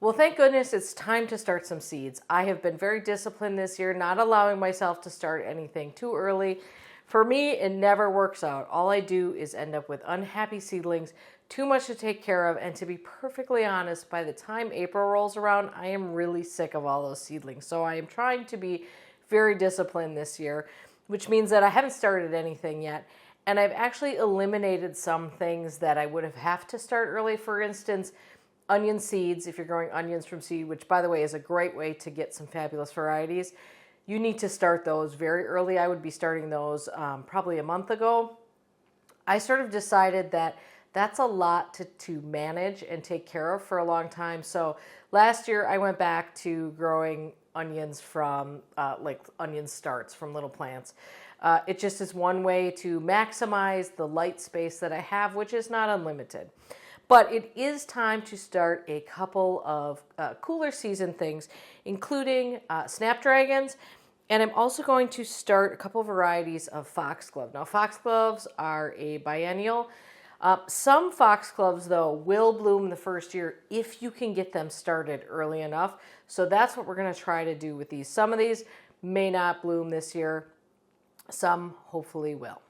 Well, thank goodness it's time to start some seeds. I have been very disciplined this year, not allowing myself to start anything too early. For me, it never works out. All I do is end up with unhappy seedlings, too much to take care of, and to be perfectly honest, by the time April rolls around, I am really sick of all those seedlings. So I am trying to be very disciplined this year, which means that I haven't started anything yet. And I've actually eliminated some things that I would have to start early. For instance, onion seeds, if you're growing onions from seed, which by the way is a great way to get some fabulous varieties, you need to start those very early. I would be starting those probably a month ago. I sort of decided that that's a lot to manage and take care of for a long time. So last year I went back to growing onions from like onion starts from little plants. It just is one way to maximize the light space that I have, which is not unlimited. But it is time to start a couple of cooler season things, including Snapdragons. And I'm also going to start a couple varieties of foxglove. Now, foxgloves are a biennial. Some foxgloves, though, will bloom the first year if you can get them started early enough. So that's what we're going to try to do with these. Some of these may not bloom this year. Some hopefully will.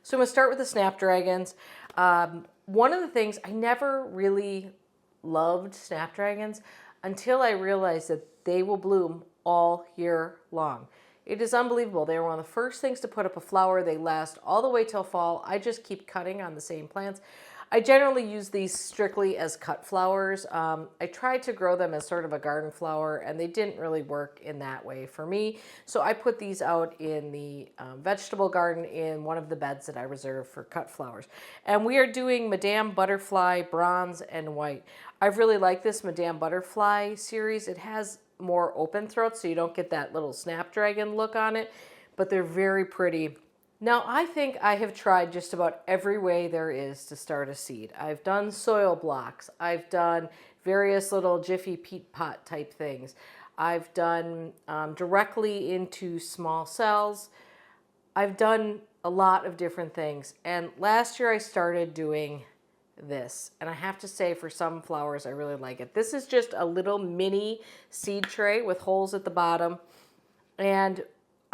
So I'm going to start with the Snapdragons. One of the things, I never really loved Snapdragons until I realized that they will bloom all year long. It is unbelievable. They were one of the first things to put up a flower. They last all the way till fall. I just keep cutting on the same plants. I generally use these strictly as cut flowers. I tried to grow them as sort of a garden flower, and they didn't really work in that way for me. So I put these out in the vegetable garden in one of the beds that I reserve for cut flowers. And we are doing Madame Butterfly Bronze and White. I've really liked this Madame Butterfly series. It has more open throats, so you don't get that little snapdragon look on it, but they're very pretty. Now, I think I have tried just about every way there is to start a seed. I've done soil blocks. I've done various little Jiffy peat pot type things. I've done directly into small cells. I've done a lot of different things. And last year I started doing this. And I have to say, for some flowers, I really like it. This is just a little mini seed tray with holes at the bottom. And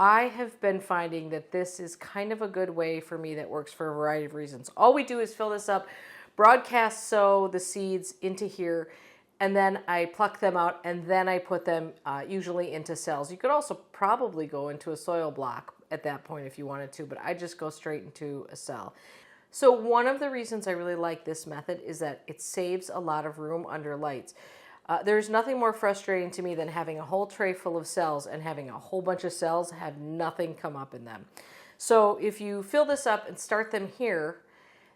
I have been finding that this is kind of a good way for me that works for a variety of reasons. All we do is fill this up, broadcast sow the seeds into here, and then I pluck them out, and then I put them usually into cells. You could also probably go into a soil block at that point if you wanted to, but I just go straight into a cell. So one of the reasons I really like this method is that it saves a lot of room under lights. There's nothing more frustrating to me than having a whole tray full of cells and having a whole bunch of cells have nothing come up in them. So if you fill this up and start them here,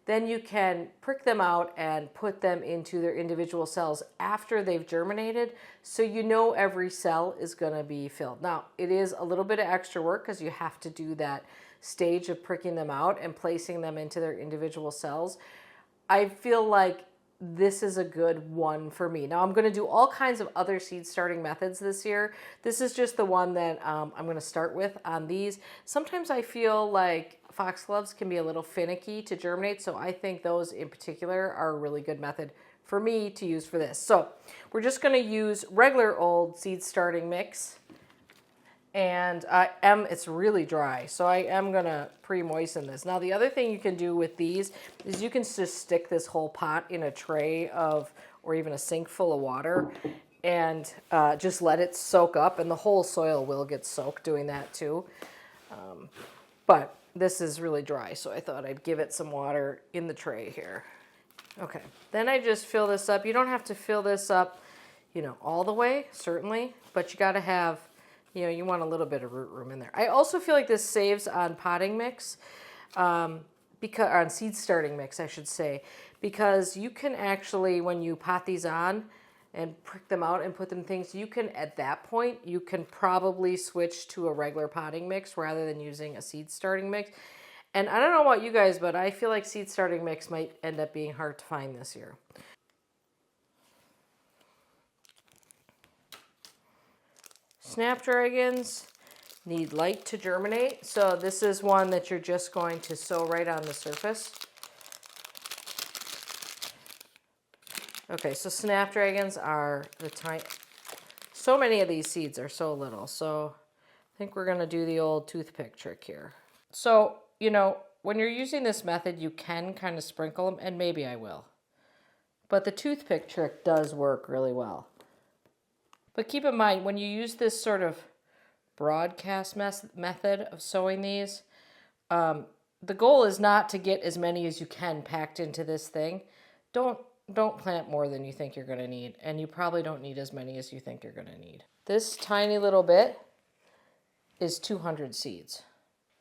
then you can prick them out and put them into their individual cells after they've germinated, so you know every cell is going to be filled. Now, it is a little bit of extra work because you have to do that stage of pricking them out and placing them into their individual cells. I feel like this is a good one for me. Now, I'm going to do all kinds of other seed starting methods this year. This is just the one that I'm going to start with on these. Sometimes I feel like foxgloves can be a little finicky to germinate, so I think those in particular are a really good method for me to use for this. So we're just going to use regular old seed starting mix. And it's really dry, so I am going to pre-moisten this. Now, the other thing you can do with these is you can just stick this whole pot in a tray or even a sink full of water and just let it soak up, and the whole soil will get soaked doing that too. But this is really dry, so I thought I'd give it some water in the tray here. Okay, then I just fill this up. You don't have to fill this up, all the way, certainly, but you got to have, you want a little bit of root room in there. I also feel like this saves on potting mix, on seed starting mix, I should say, because you can actually, when you pot these on and prick them out and put them in things, you can, at that point, you can probably switch to a regular potting mix rather than using a seed starting mix. And I don't know about you guys, but I feel like seed starting mix might end up being hard to find this year. Snapdragons need light to germinate, so this is one that you're just going to sow right on the surface. Okay, so Snapdragons are the tiny. So many of these seeds are so little. So I think we're going to do the old toothpick trick here. So, you know, when you're using this method, you can kind of sprinkle them, and maybe I will. But the toothpick trick does work really well. But keep in mind, when you use this sort of broadcast method of sowing these, the goal is not to get as many as you can packed into this thing. Don't plant more than you think you're going to need, and you probably don't need as many as you think you're going to need. This tiny little bit is 200 seeds.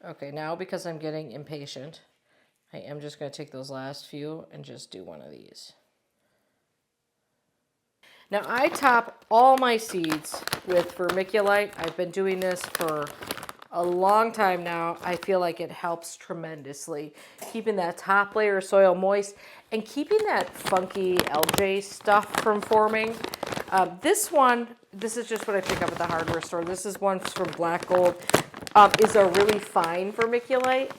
Okay, now because I'm getting impatient, I am just going to take those last few and just do one of these. Now I top all my seeds with vermiculite. I've been doing this for a long time now. I feel like it helps tremendously, keeping that top layer of soil moist and keeping that funky LJ stuff from forming. This is just what I pick up at the hardware store. This is one from Black Gold. Is a really fine vermiculite.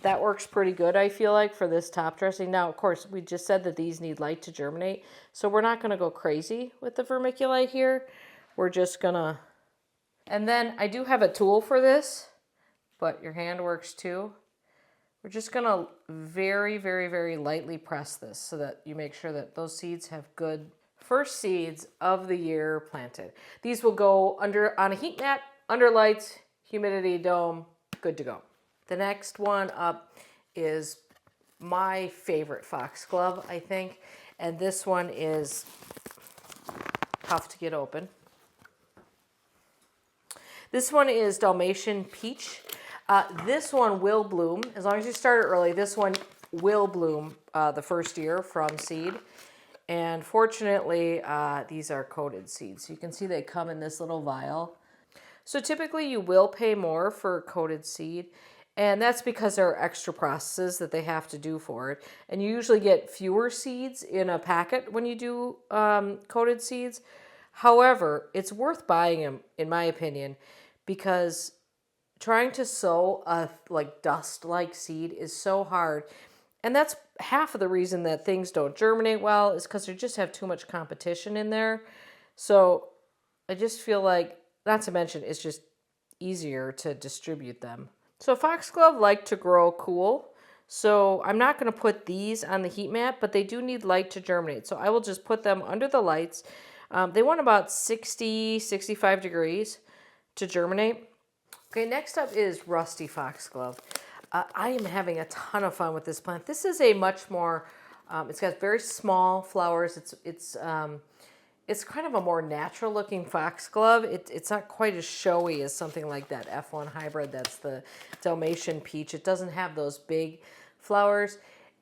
That works pretty good, I feel like, for this top dressing. Now, of course, we just said that these need light to germinate, so we're not going to go crazy with the vermiculite here. We're just going to... And then I do have a tool for this, but your hand works too. We're just going to very, very, very lightly press this so that you make sure that those seeds have good first seeds of the year planted. These will go on a heat mat, under lights, humidity dome, good to go. The next one up is my favorite foxglove, I think. And this one is tough to get open. This one is Dalmatian Peach. This one will bloom. As long as you start it early, this one will bloom the first year from seed. And fortunately, these are coated seeds. So you can see they come in this little vial. So typically you will pay more for coated seed. And that's because there are extra processes that they have to do for it. And you usually get fewer seeds in a packet when you do coated seeds. However, it's worth buying them, in my opinion, because trying to sow a dust-like seed is so hard. And that's half of the reason that things don't germinate well, is because they just have too much competition in there. So I just feel like, not to mention, it's just easier to distribute them. So foxglove like to grow cool. So I'm not going to put these on the heat mat, but they do need light to germinate. So I will just put them under the lights. They want about 60, 65 degrees to germinate. Okay, next up is rusty foxglove. I am having a ton of fun with this plant. This is a much more, it's got very small flowers. It's kind of a more natural looking foxglove. It's not quite as showy as something like that F1 hybrid. That's the Dalmatian Peach. It doesn't have those big flowers.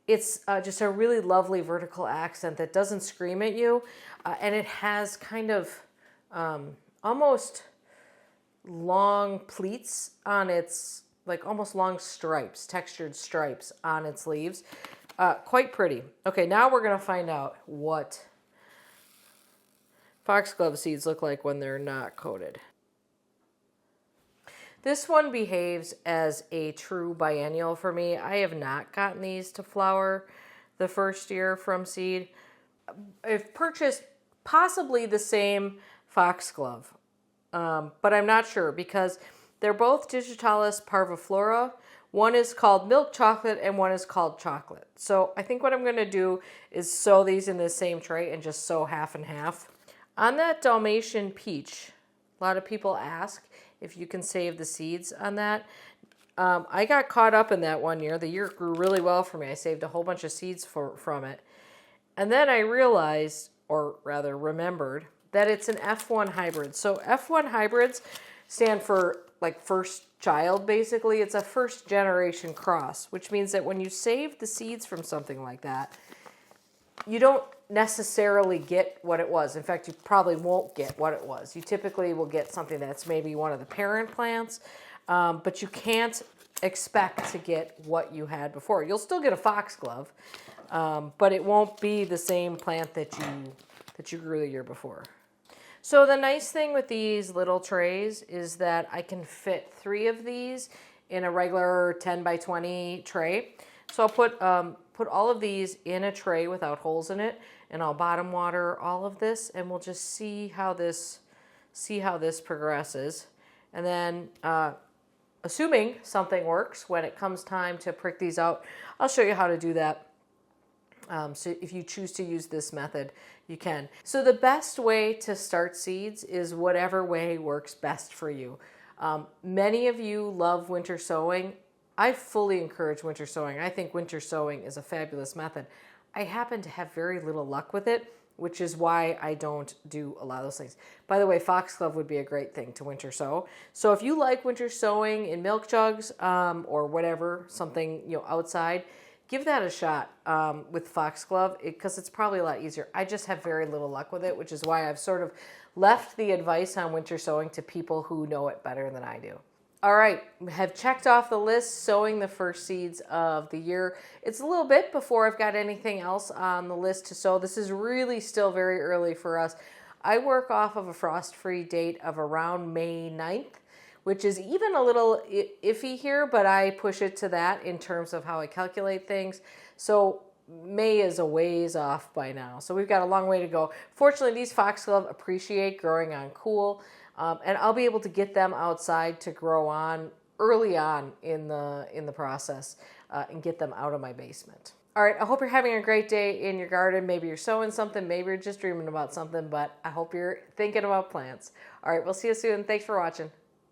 It's just a really lovely vertical accent that doesn't scream at you. And it has kind of almost long pleats on its, like almost long stripes, textured stripes on its leaves. Quite pretty. Okay, now we're going to find out what foxglove seeds look like when they're not coated. This one behaves as a true biennial for me. I have not gotten these to flower the first year from seed. I've purchased possibly the same foxglove, but I'm not sure because they're both Digitalis parviflora. One is called milk chocolate and one is called chocolate. So I think what I'm going to do is sow these in the same tray and just sow half and half. On that Dalmatian Peach, a lot of people ask if you can save the seeds on that. I got caught up in that one year. The year grew really well for me. I saved a whole bunch of seeds from it. And then I realized, or rather remembered, that it's an F1 hybrid. So F1 hybrids stand for like first child, basically. It's a first generation cross, which means that when you save the seeds from something like that, you don't necessarily get what it was. In fact, you probably won't get what it was. You typically will get something that's maybe one of the parent plants, but you can't expect to get what you had before. You'll still get a foxglove, but it won't be the same plant that you grew the year before. So the nice thing with these little trays is that I can fit 3 of these in a regular 10 by 20 tray. So I'll put put all of these in a tray without holes in it, and I'll bottom water all of this, and we'll just see how this progresses. And then assuming something works, when it comes time to prick these out, I'll show you how to do that. So if you choose to use this method, you can. So the best way to start seeds is whatever way works best for you. Many of you love winter sowing. I fully encourage winter sowing. I think winter sowing is a fabulous method. I happen to have very little luck with it, which is why I don't do a lot of those things. By the way, foxglove would be a great thing to winter sow. So if you like winter sowing in milk jugs or whatever, something outside, give that a shot with foxglove because it's probably a lot easier. I just have very little luck with it, which is why I've sort of left the advice on winter sowing to people who know it better than I do. All right, have checked off the list, sowing the first seeds of the year. It's a little bit before I've got anything else on the list to sow. This is really still very early for us. I work off of a frost-free date of around May 9th, which is even a little iffy here, but I push it to that in terms of how I calculate things. So May is a ways off by now. So we've got a long way to go. Fortunately, these foxglove appreciate growing on cool, and I'll be able to get them outside to grow on early on in the process and get them out of my basement. All right, I hope you're having a great day in your garden. Maybe you're sowing something, maybe you're just dreaming about something, but I hope you're thinking about plants. All right, we'll see you soon. Thanks for watching.